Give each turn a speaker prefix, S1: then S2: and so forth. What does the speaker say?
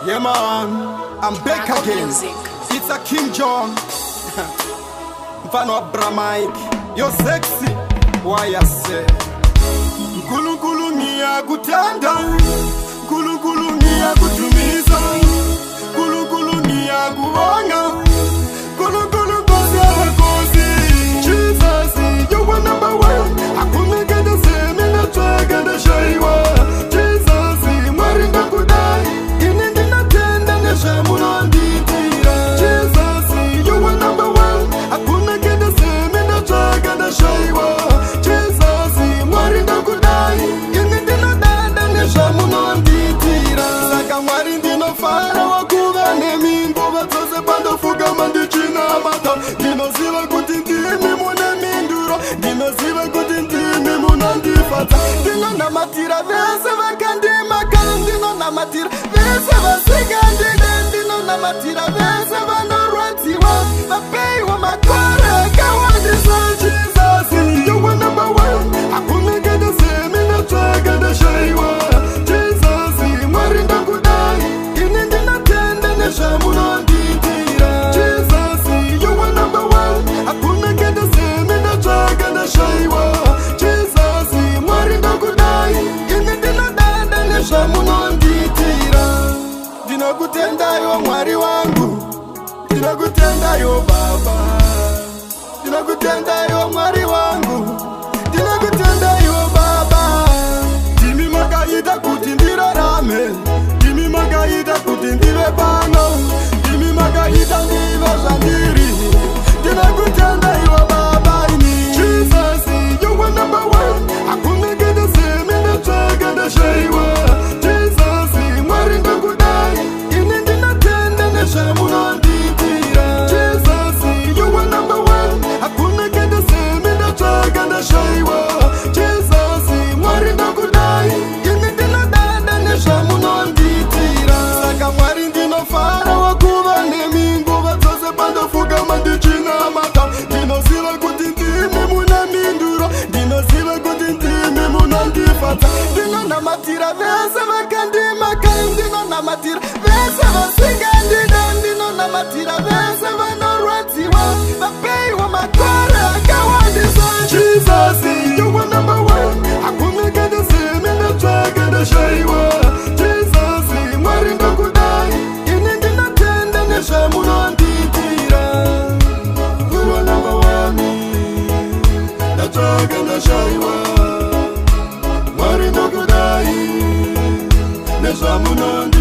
S1: Yeah man, I'm back again. It's a King John. Mfano wa Bramike. Yo sexy. Why I say Kulu kulu ni ya kutanda, kulu kulu ni ya kutumiza, kulu kulu ni ya kuonga, kulu kulu kozi ya kozi. Jesus, you are number one. Hakuna gada seme na twa gada shaiwa. Jesus, marinda kudai inindi na tenda na shamuna nditira. Jesus, you are number one. Hakuna gada seme na twa gada shaiwa. Jesus, marinda kudai inindi na tenda na shamuna nditira. Saka marindi no fara wakuga ne mingo batose bando fuga mandichina mata. Dino ziva kutindimi muna minduro. Dino ziva kutindimi muna ndifata. Dino na matira vese vakandi makam. Dino na matira vese vasigandi. Dino na matira vese vanorwantiwa. Vapeiwa makwara kawandisa. Jesus, you are number one. Hakuna gada semi na twa gada shaiwa. Jesus, marinda kudai inindi na tenda na shamuna nditira. Jesus, you are number one. Hakuna gada semi na twa gada shaiwa. Jesus, marinda kudai inindi na tenda na shamuna nditira. Ndinakutenda yo mwari wangu, ndinakutenda yo baba, ndinakutenda yo mwari wangu, ndinakutenda yo baba. Dimi magaida kuti ndirarame, dimi magaida kuti ndive pano, dimi magaida ndive zvandiri, ndinakutenda yo baba ini. Jesus, you are number one. Hakuna gada seme na twa gada shaiwa. Jesus, marinda kudai inindi na tenda na shamuna nditira. Jesus, you are number one. Hakuna gada seme na twa gada shaiwa. Jesus, marinda kudai inindi na tenda na shamuna nditira. Saka marindi no fara wakuva ne mingo batose bando fuga mandichina mata. Dino ziva kutindimi muna minduro. Dino ziva kutindimi muna ndifata. Dino na matira vese vakandi makam. Dino na matira vese vasigandi. Dino na matira vese vanorwantiwa. Vapeiwa makwara kawandisa. Jesus, you are number one. Hakuna gada seme na twa gada shaiwa. Jesus, marinda kudai inindi na tenda na shamuna nditira. You are number one. Na twa gada shaiwa. Marinda kudai na shamuna nditira.